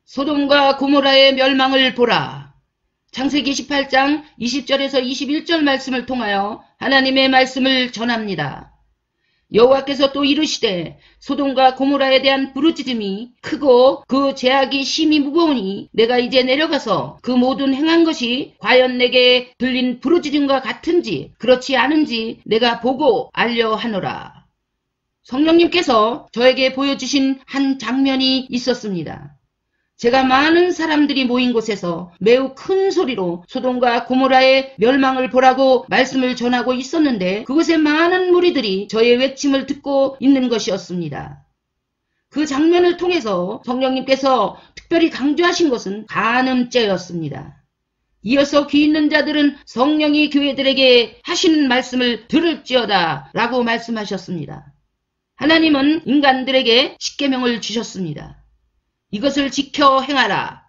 소돔과 고모라의 멸망을 보라. 창세기 18장 20절에서 21절 말씀을 통하여 하나님의 말씀을 전합니다. 여호와께서 또 이르시되 소돔과 고모라에 대한 부르짖음이 크고 그 죄악이 심히 무거우니 내가 이제 내려가서 그 모든 행한 것이 과연 내게 들린 부르짖음과 같은지 그렇지 않은지 내가 보고 알려 하노라. 성령님께서 저에게 보여주신 한 장면이 있었습니다. 제가 많은 사람들이 모인 곳에서 매우 큰 소리로 소돔과 고모라의 멸망을 보라고 말씀을 전하고 있었는데 그곳에 많은 무리들이 저의 외침을 듣고 있는 것이었습니다. 그 장면을 통해서 성령님께서 특별히 강조하신 것은 간음죄였습니다. 이어서 귀 있는 자들은 성령이 교회들에게 하시는 말씀을 들을지어다 라고 말씀하셨습니다. 하나님은 인간들에게 십계명을 주셨습니다. 이것을 지켜 행하라.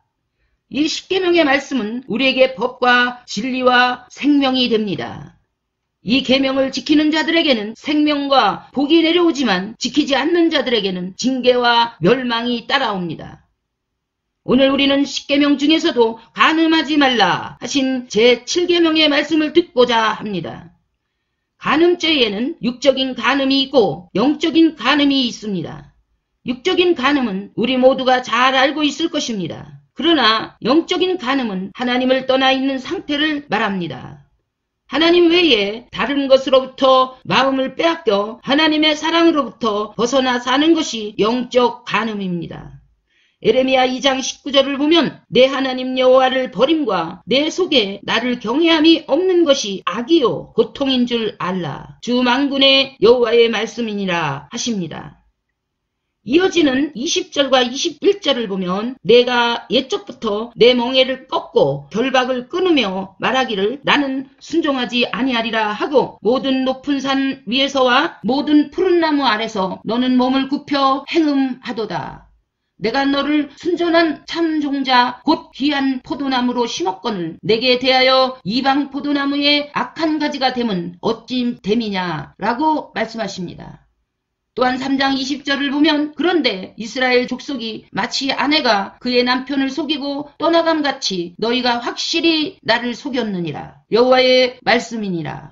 이 십계명의 말씀은 우리에게 법과 진리와 생명이 됩니다. 이 계명을 지키는 자들에게는 생명과 복이 내려오지만 지키지 않는 자들에게는 징계와 멸망이 따라옵니다. 오늘 우리는 십계명 중에서도 간음하지 말라 하신 제7계명의 말씀을 듣고자 합니다. 간음죄에는 육적인 간음이 있고 영적인 간음이 있습니다. 육적인 간음은 우리 모두가 잘 알고 있을 것입니다. 그러나 영적인 간음은 하나님을 떠나 있는 상태를 말합니다. 하나님 외에 다른 것으로부터 마음을 빼앗겨 하나님의 사랑으로부터 벗어나 사는 것이 영적 간음입니다. 에레미야 2장 19절을 보면 내 하나님 여호와를 버림과 내 속에 나를 경외함이 없는 것이 악이요 고통인 줄 알라. 주 만군의 여호와의 말씀이니라 하십니다. 이어지는 20절과 21절을 보면 내가 옛적부터 내 멍에를 꺾고 결박을 끊으며 말하기를 나는 순종하지 아니하리라 하고 모든 높은 산 위에서와 모든 푸른 나무 아래서 너는 몸을 굽혀 행음하도다. 내가 너를 순전한 참 종자 곧 귀한 포도나무로 심었거늘 내게 대하여 이방 포도나무의 악한 가지가 됨은 어찌 됨이냐 라고 말씀하십니다. 또한 3장 20절을 보면 그런데 이스라엘 족속이 마치 아내가 그의 남편을 속이고 떠나감같이 너희가 확실히 나를 속였느니라. 여호와의 말씀이니라.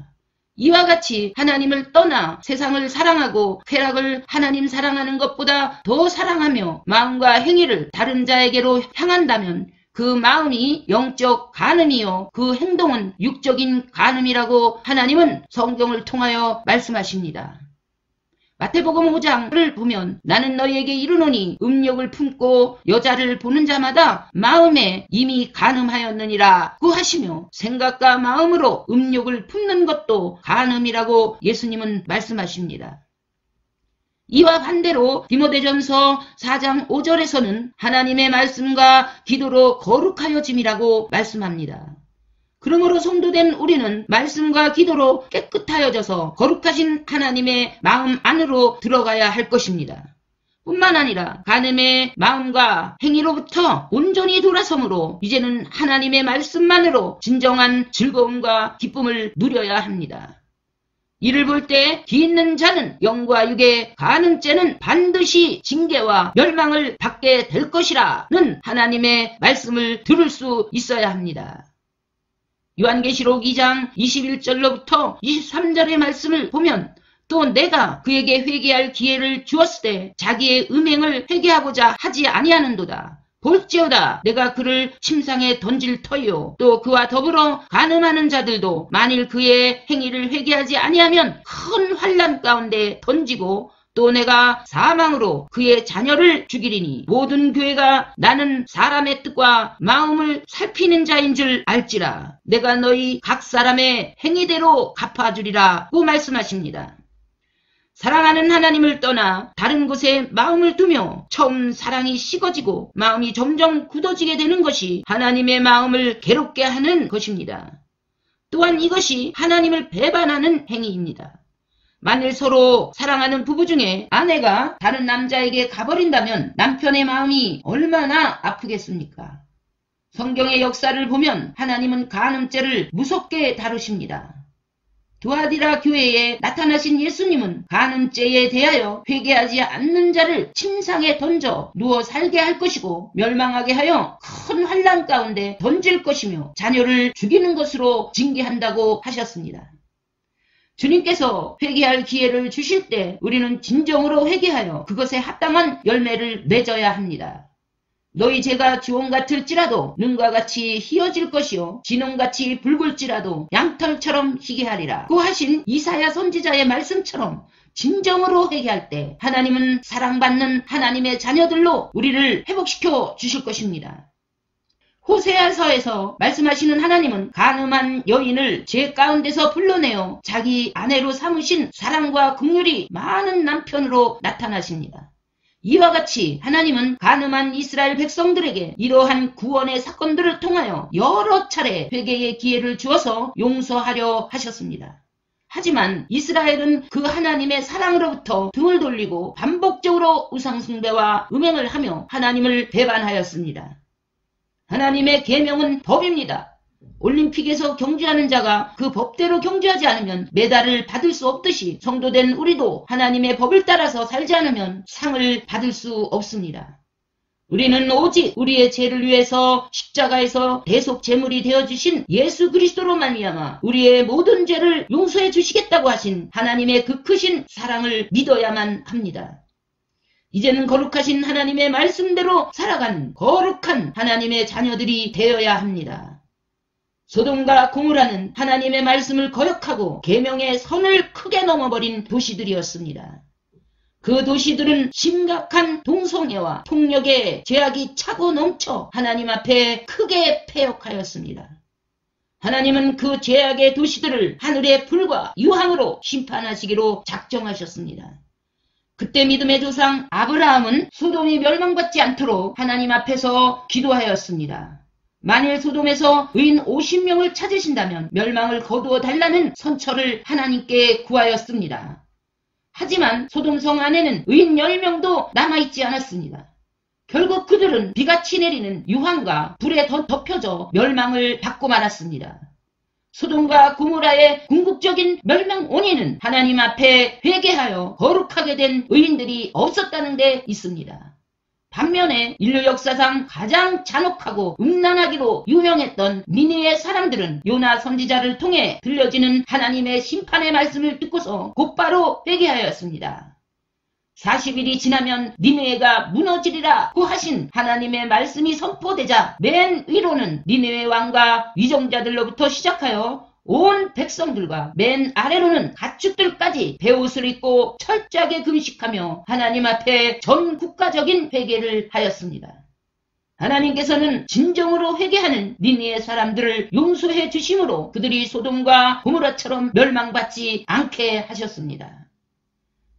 이와 같이 하나님을 떠나 세상을 사랑하고 쾌락을 하나님 사랑하는 것보다 더 사랑하며 마음과 행위를 다른 자에게로 향한다면 그 마음이 영적 간음이요 그 행동은 육적인 간음이라고 하나님은 성경을 통하여 말씀하십니다. 마태복음 5장을 보면 나는 너희에게 이르노니 음욕을 품고 여자를 보는 자마다 마음에 이미 간음하였느니라고 하시며 생각과 마음으로 음욕을 품는 것도 간음이라고 예수님은 말씀하십니다. 이와 반대로 디모데전서 4장 5절에서는 하나님의 말씀과 기도로 거룩하여짐이라고 말씀합니다. 그러므로 성도된 우리는 말씀과 기도로 깨끗하여져서 거룩하신 하나님의 마음 안으로 들어가야 할 것입니다. 뿐만 아니라 간음의 마음과 행위로부터 온전히 돌아섬으로 이제는 하나님의 말씀만으로 진정한 즐거움과 기쁨을 누려야 합니다. 이를 볼 때 기 있는 자는 영과 육의 간음죄는 반드시 징계와 멸망을 받게 될 것이라는 하나님의 말씀을 들을 수 있어야 합니다. 요한계시록 2장 21절로부터 23절의 말씀을 보면 또 내가 그에게 회개할 기회를 주었을 때 자기의 음행을 회개하고자 하지 아니하는도다. 볼지어다 내가 그를 침상에 던질 터이요 또 그와 더불어 간음하는 자들도 만일 그의 행위를 회개하지 아니하면 큰 환난 가운데 던지고 또 내가 사망으로 그의 자녀를 죽이리니 모든 교회가 나는 사람의 뜻과 마음을 살피는 자인 줄 알지라. 내가 너희 각 사람의 행위대로 갚아주리라고 말씀하십니다. 사랑하는 하나님을 떠나 다른 곳에 마음을 두며 처음 사랑이 식어지고 마음이 점점 굳어지게 되는 것이 하나님의 마음을 괴롭게 하는 것입니다. 또한 이것이 하나님을 배반하는 행위입니다. 만일 서로 사랑하는 부부 중에 아내가 다른 남자에게 가버린다면 남편의 마음이 얼마나 아프겠습니까? 성경의 역사를 보면 하나님은 간음죄를 무섭게 다루십니다. 두아디라 교회에 나타나신 예수님은 간음죄에 대하여 회개하지 않는 자를 침상에 던져 누워 살게 할 것이고 멸망하게 하여 큰 환난 가운데 던질 것이며 자녀를 죽이는 것으로 징계한다고 하셨습니다. 주님께서 회개할 기회를 주실 때 우리는 진정으로 회개하여 그것에 합당한 열매를 맺어야 합니다. 너희 죄가 주홍 같을지라도 눈과 같이 희어질 것이요 진홍같이 붉을지라도 양털처럼 희게 하리라 고 하신 이사야 선지자의 말씀처럼 진정으로 회개할 때 하나님은 사랑받는 하나님의 자녀들로 우리를 회복시켜 주실 것입니다. 호세아서에서 말씀하시는 하나님은 간음한 여인을 죄 가운데서 불러내어 자기 아내로 삼으신 사랑과 긍휼이 많은 남편으로 나타나십니다. 이와 같이 하나님은 간음한 이스라엘 백성들에게 이러한 구원의 사건들을 통하여 여러 차례 회개의 기회를 주어서 용서하려 하셨습니다. 하지만 이스라엘은 그 하나님의 사랑으로부터 등을 돌리고 반복적으로 우상숭배와 음행을 하며 하나님을 배반하였습니다. 하나님의 계명은 법입니다. 올림픽에서 경주하는 자가 그 법대로 경주하지 않으면 메달을 받을 수 없듯이 성도된 우리도 하나님의 법을 따라서 살지 않으면 상을 받을 수 없습니다. 우리는 오직 우리의 죄를 위해서 십자가에서 대속 제물이 되어주신 예수 그리스도로 말미암아 우리의 모든 죄를 용서해 주시겠다고 하신 하나님의 그 크신 사랑을 믿어야만 합니다. 이제는 거룩하신 하나님의 말씀대로 살아가는 거룩한 하나님의 자녀들이 되어야 합니다. 소돔과 고모라는 하나님의 말씀을 거역하고 계명의 선을 크게 넘어버린 도시들이었습니다. 그 도시들은 심각한 동성애와 폭력의 죄악이 차고 넘쳐 하나님 앞에 크게 패역하였습니다. 하나님은 그 죄악의 도시들을 하늘의 불과 유황으로 심판하시기로 작정하셨습니다. 그때 믿음의 조상 아브라함은 소돔이 멸망받지 않도록 하나님 앞에서 기도하였습니다. 만일 소돔에서 의인 50명을 찾으신다면 멸망을 거두어 달라는 선처를 하나님께 구하였습니다. 하지만 소돔성 안에는 의인 10명도 남아있지 않았습니다. 결국 그들은 비같이 내리는 유황과 불에 덮여져 멸망을 받고 말았습니다. 소돔과 고모라의 궁극적인 멸망 원인은 하나님 앞에 회개하여 거룩하게 된 의인들이 없었다는 데 있습니다. 반면에 인류 역사상 가장 잔혹하고 음란하기로 유명했던 니느웨 사람들은 요나 선지자를 통해 들려지는 하나님의 심판의 말씀을 듣고서 곧바로 회개하였습니다. 40일이 지나면 니느웨가 무너지리라고 하신 하나님의 말씀이 선포되자 맨 위로는 니느웨 왕과 위정자들로부터 시작하여 온 백성들과 맨 아래로는 가축들까지 베옷을 입고 철저하게 금식하며 하나님 앞에 전 국가적인 회개를 하였습니다. 하나님께서는 진정으로 회개하는 니느웨 사람들을 용서해 주심으로 그들이 소돔과 고모라처럼 멸망받지 않게 하셨습니다.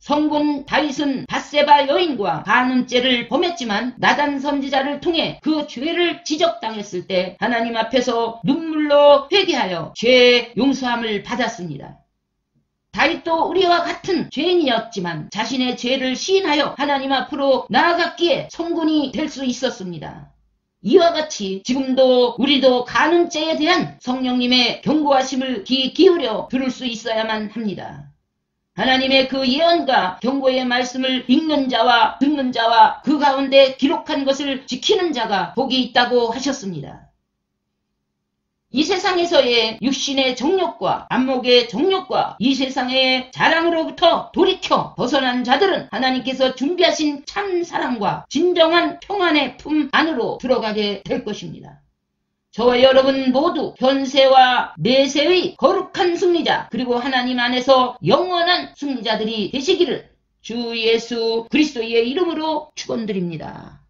성군 다윗은 밧세바 여인과 간음죄를 범했지만 나단 선지자를 통해 그 죄를 지적당했을 때 하나님 앞에서 눈물로 회개하여 죄 용서함을 받았습니다. 다윗도 우리와 같은 죄인이었지만 자신의 죄를 시인하여 하나님 앞으로 나아갔기에 성군이 될 수 있었습니다. 이와 같이 지금도 우리도 간음죄에 대한 성령님의 경고하심을 귀 기울여 들을 수 있어야만 합니다. 하나님의 그 예언과 경고의 말씀을 읽는 자와 듣는 자와 그 가운데 기록한 것을 지키는 자가 복이 있다고 하셨습니다. 이 세상에서의 육신의 정욕과 안목의 정욕과 이 세상의 자랑으로부터 돌이켜 벗어난 자들은 하나님께서 준비하신 참 사랑과 진정한 평안의 품 안으로 들어가게 될 것입니다. 저와 여러분 모두 현세와 내세의 거룩한 승리자 그리고 하나님 안에서 영원한 승리자들이 되시기를 주 예수 그리스도의 이름으로 축원드립니다.